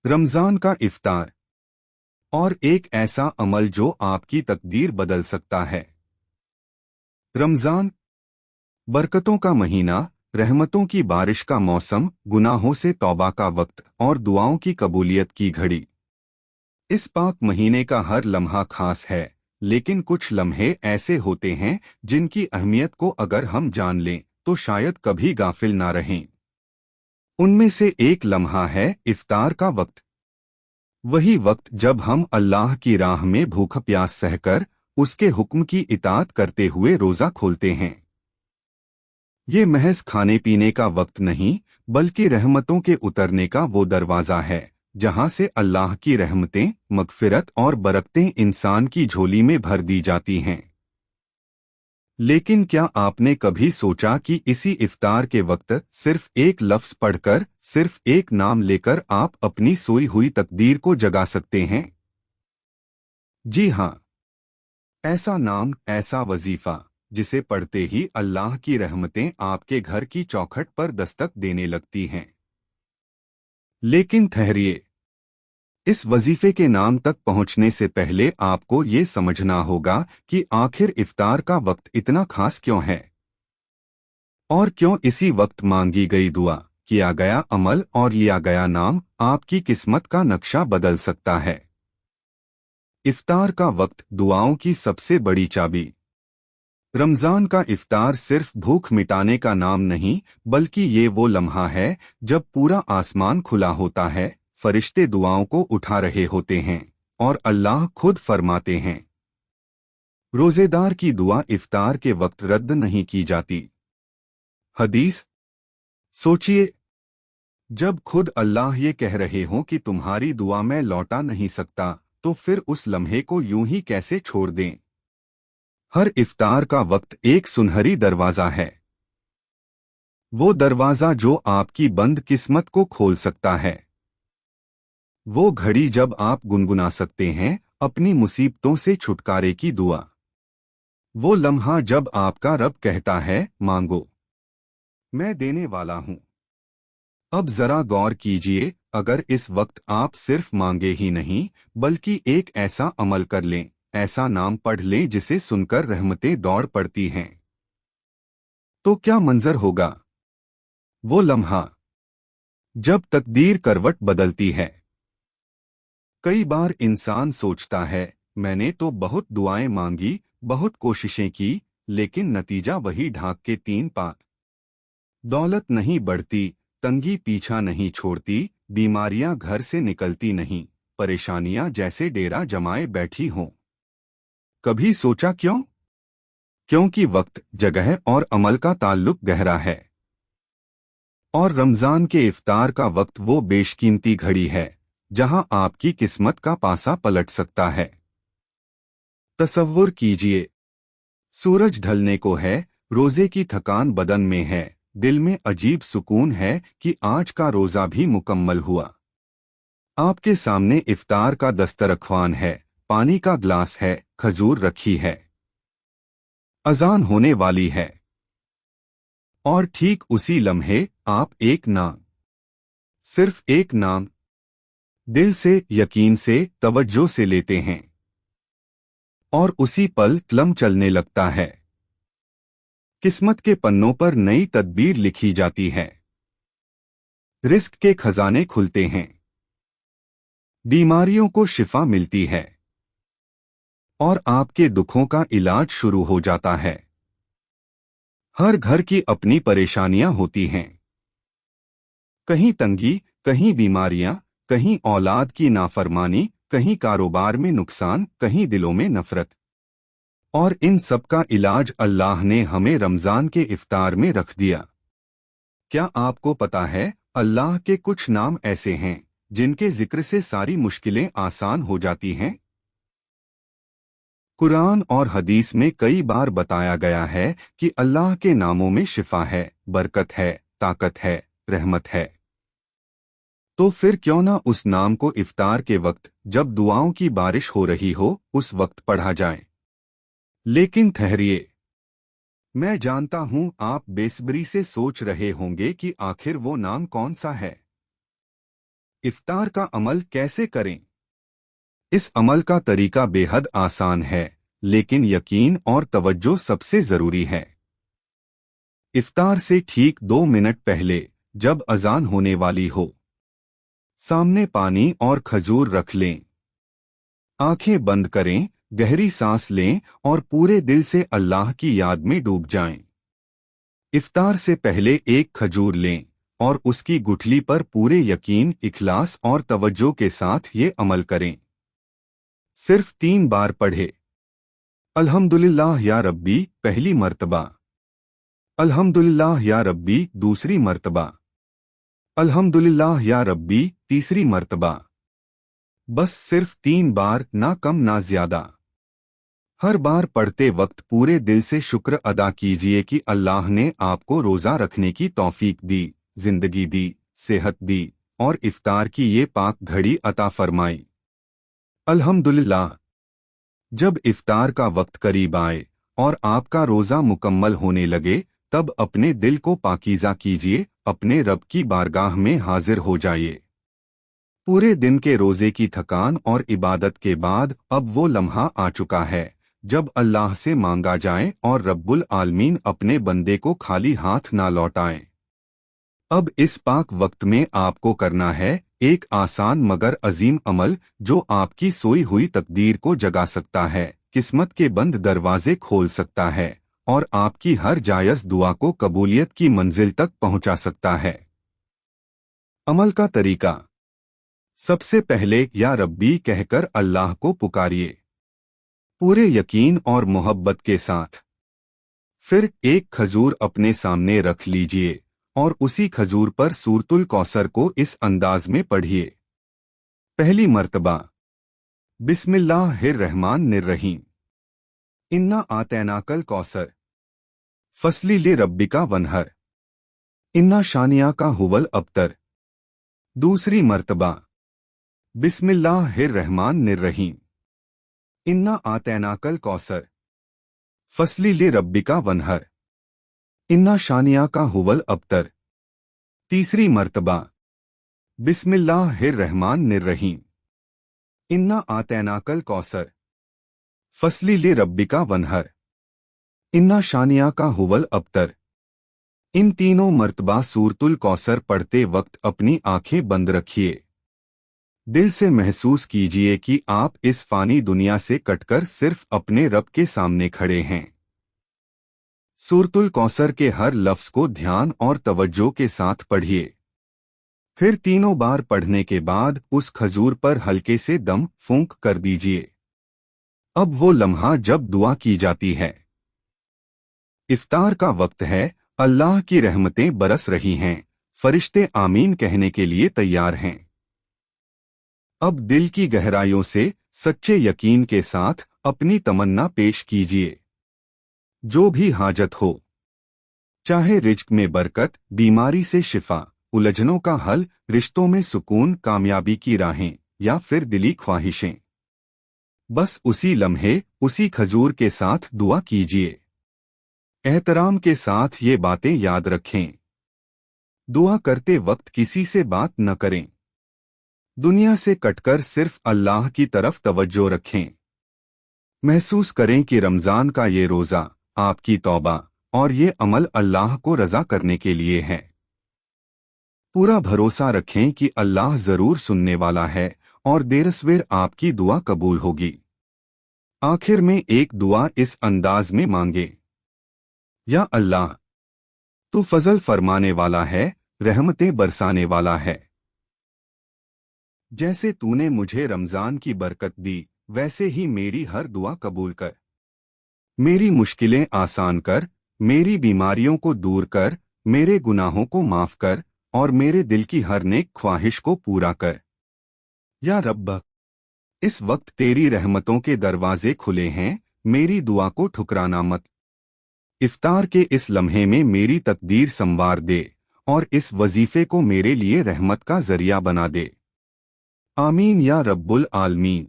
रमजान का इफ्तार और एक ऐसा अमल जो आपकी तकदीर बदल सकता है। रमजान बरकतों का महीना, रहमतों की बारिश का मौसम, गुनाहों से तौबा का वक्त और दुआओं की कबूलियत की घड़ी। इस पाक महीने का हर लम्हा खास है, लेकिन कुछ लम्हे ऐसे होते हैं जिनकी अहमियत को अगर हम जान लें तो शायद कभी गाफिल ना रहें। उनमें से एक लम्हा है इफ्तार का वक्त। वही वक्त जब हम अल्लाह की राह में भूख प्यास सहकर उसके हुक्म की इताअत करते हुए रोजा खोलते हैं। ये महज खाने पीने का वक्त नहीं, बल्कि रहमतों के उतरने का वो दरवाज़ा है जहां से अल्लाह की रहमतें, मगफिरत और बरकतें इंसान की झोली में भर दी जाती हैं। लेकिन क्या आपने कभी सोचा कि इसी इफ्तार के वक्त सिर्फ एक लफ्ज पढ़कर, सिर्फ एक नाम लेकर आप अपनी सोई हुई तकदीर को जगा सकते हैं? जी हाँ, ऐसा नाम, ऐसा वजीफा जिसे पढ़ते ही अल्लाह की रहमतें आपके घर की चौखट पर दस्तक देने लगती हैं। लेकिन ठहरिए, इस वजीफे के नाम तक पहुंचने से पहले आपको ये समझना होगा कि आखिर इफ्तार का वक्त इतना खास क्यों है, और क्यों इसी वक्त मांगी गई दुआ, किया गया अमल और लिया गया नाम आपकी किस्मत का नक्शा बदल सकता है। इफ्तार का वक्त, दुआओं की सबसे बड़ी चाबी। रमजान का इफ्तार सिर्फ भूख मिटाने का नाम नहीं, बल्कि ये वो लम्हा है जब पूरा आसमान खुला होता है, फरिश्ते दुआओं को उठा रहे होते हैं और अल्लाह खुद फरमाते हैं, रोजेदार की दुआ इफ्तार के वक्त रद्द नहीं की जाती। हदीस। सोचिए, जब खुद अल्लाह ये कह रहे हों कि तुम्हारी दुआ मैं लौटा नहीं सकता, तो फिर उस लम्हे को यूं ही कैसे छोड़ दें। हर इफ्तार का वक्त एक सुनहरी दरवाज़ा है, वो दरवाज़ा जो आपकी बंद किस्मत को खोल सकता है। वो घड़ी जब आप गुनगुना सकते हैं अपनी मुसीबतों से छुटकारे की दुआ। वो लम्हा जब आपका रब कहता है, मांगो, मैं देने वाला हूं। अब जरा गौर कीजिए, अगर इस वक्त आप सिर्फ मांगे ही नहीं, बल्कि एक ऐसा अमल कर लें, ऐसा नाम पढ़ लें जिसे सुनकर रहमतें दौड़ पड़ती हैं, तो क्या मंजर होगा। वो लम्हा जब तकदीर करवट बदलती है। कई बार इंसान सोचता है, मैंने तो बहुत दुआएं मांगी, बहुत कोशिशें की, लेकिन नतीजा वही ढाक के तीन पात। दौलत नहीं बढ़ती, तंगी पीछा नहीं छोड़ती, बीमारियां घर से निकलती नहीं, परेशानियां जैसे डेरा जमाए बैठी हों। कभी सोचा क्यों? क्योंकि वक्त, जगह और अमल का ताल्लुक गहरा है। और रमजान के इफ्तार का वक्त वो बेशकीमती घड़ी है जहां आपकी किस्मत का पासा पलट सकता है। तसव्वुर कीजिए, सूरज ढलने को है, रोजे की थकान बदन में है, दिल में अजीब सुकून है कि आज का रोजा भी मुकम्मल हुआ। आपके सामने इफ्तार का दस्तरख्वान है, पानी का ग्लास है, खजूर रखी है, अजान होने वाली है। और ठीक उसी लम्हे आप एक नाम, सिर्फ एक नाम, दिल से, यकीन से, तवज्जो से लेते हैं, और उसी पल कलम चलने लगता है। किस्मत के पन्नों पर नई तदबीर लिखी जाती है, रिस्क के खजाने खुलते हैं, बीमारियों को शिफा मिलती है, और आपके दुखों का इलाज शुरू हो जाता है। हर घर की अपनी परेशानियां होती हैं, कहीं तंगी, कहीं बीमारियां, कहीं औलाद की नाफरमानी, कहीं कारोबार में नुकसान, कहीं दिलों में नफरत। और इन सब का इलाज अल्लाह ने हमें रमजान के इफ्तार में रख दिया। क्या आपको पता है, अल्लाह के कुछ नाम ऐसे हैं जिनके जिक्र से सारी मुश्किलें आसान हो जाती हैं। कुरान और हदीस में कई बार बताया गया है कि अल्लाह के नामों में शिफा है, बरकत है, ताकत है, रहमत है। तो फिर क्यों ना उस नाम को इफ्तार के वक्त, जब दुआओं की बारिश हो रही हो, उस वक्त पढ़ा जाए। लेकिन ठहरिए, मैं जानता हूं आप बेसब्री से सोच रहे होंगे कि आखिर वो नाम कौन सा है। इफ्तार का अमल कैसे करें? इस अमल का तरीका बेहद आसान है, लेकिन यकीन और तवज्जो सबसे जरूरी है। इफ्तार से ठीक 2 मिनट पहले, जब अजान होने वाली हो, सामने पानी और खजूर रख लें। आंखें बंद करें, गहरी सांस लें और पूरे दिल से अल्लाह की याद में डूब जाएं। इफ्तार से पहले एक खजूर लें और उसकी गुठली पर पूरे यकीन, इखलास और तवज्जो के साथ ये अमल करें। सिर्फ 3 बार पढ़े। अल्हम्दुलिल्लाह या रब्बी पहली मर्तबा, अल्हम्दुलिल्लाह या रब्बी दूसरी मर्तबा, अल्हम्दुलिल्लाह या रब्बी तीसरी मर्तबा। बस सिर्फ 3 बार, ना कम ना ज्यादा। हर बार पढ़ते वक्त पूरे दिल से शुक्र अदा कीजिए कि अल्लाह ने आपको रोज़ा रखने की तौफीक दी, जिंदगी दी, सेहत दी और इफ्तार की ये पाक घड़ी अता फरमाई। अल्हम्दुलिल्लाह। जब इफ्तार का वक्त करीब आए और आपका रोज़ा मुकम्मल होने लगे, तब अपने दिल को पाकीज़ा कीजिए, अपने रब की बारगाह में हाजिर हो जाइए। पूरे दिन के रोज़े की थकान और इबादत के बाद अब वो लम्हा आ चुका है जब अल्लाह से मांगा जाए और रब्बुल आलमीन अपने बंदे को खाली हाथ ना लौटाएं। अब इस पाक वक्त में आपको करना है एक आसान मगर अजीम अमल, जो आपकी सोई हुई तकदीर को जगा सकता है, किस्मत के बंद दरवाजे खोल सकता है और आपकी हर जायज़ दुआ को कबूलियत की मंजिल तक पहुंचा सकता है। अमल का तरीका। सबसे पहले या रब्बी कहकर अल्लाह को पुकारिए, पूरे यकीन और मोहब्बत के साथ। फिर एक खजूर अपने सामने रख लीजिए और उसी खजूर पर सूरतुल कौसर को इस अंदाज में पढ़िए। पहली मर्तबा, बिस्मिल्लाहिर्रहमानिर्रहीम। इन्ना आतैनाकल कौसर, फसली ले रब्बिका वनहर, इन्ना शानिया का हुवल अबतर। दूसरी मर्तबा, बिस्मिल्लाहिर्रहमानिर्रहीम। इन्ना आतैनाकल कौसर, फसली ले रब्बिका वनहर, इन्ना शानिया का हुवल अबतर। तीसरी मर्तबा, बिस्मिल्लाहिर्रहमानिर्रहीम। इन्ना आतैनाकल कौसर, फसली ले रब्बिका वनहर, इन्ना शानिया का हुवल अबतर। इन तीनों मर्तबा सूरतुल कौसर पढ़ते वक्त अपनी आंखें बंद रखिए। दिल से महसूस कीजिए कि आप इस फानी दुनिया से कटकर सिर्फ अपने रब के सामने खड़े हैं। सूरतुल कौसर के हर लफ्ज को ध्यान और तवज्जो के साथ पढ़िए। फिर तीनों बार पढ़ने के बाद उस खजूर पर हल्के से दम फूंक कर दीजिए। अब वो लम्हा जब दुआ की जाती है। इफ्तार का वक्त है, अल्लाह की रहमतें बरस रही हैं, फरिश्ते आमीन कहने के लिए तैयार हैं। अब दिल की गहराइयों से सच्चे यकीन के साथ अपनी तमन्ना पेश कीजिए। जो भी हाजत हो, चाहे रिज्क में बरकत, बीमारी से शिफा, उलझनों का हल, रिश्तों में सुकून, कामयाबी की राहें या फिर दिली ख्वाहिशें, बस उसी लम्हे उसी खजूर के साथ दुआ कीजिए। एहतराम के साथ ये बातें याद रखें। दुआ करते वक्त किसी से बात न करें। दुनिया से कटकर सिर्फ अल्लाह की तरफ तवज्जो रखें। महसूस करें कि रमजान का ये रोज़ा आपकी तौबा और ये अमल अल्लाह को रज़ा करने के लिए है। पूरा भरोसा रखें कि अल्लाह ज़रूर सुनने वाला है और देरसवेर आपकी दुआ कबूल होगी। आखिर में एक दुआ इस अंदाज में मांगे, या अल्लाह, तू फजल फरमाने वाला है, रहमतें बरसाने वाला है। जैसे तूने मुझे रमजान की बरकत दी, वैसे ही मेरी हर दुआ कबूल कर। मेरी मुश्किलें आसान कर, मेरी बीमारियों को दूर कर, मेरे गुनाहों को माफ कर और मेरे दिल की हर नेक ख्वाहिश को पूरा कर। या रब्ब, इस वक्त तेरी रहमतों के दरवाजे खुले हैं, मेरी दुआ को ठुकराना मत। इफ्तार के इस लम्हे में मेरी तकदीर संवार दे और इस वजीफे को मेरे लिए रहमत का जरिया बना दे। आमीन या रब्बुल आलमीन।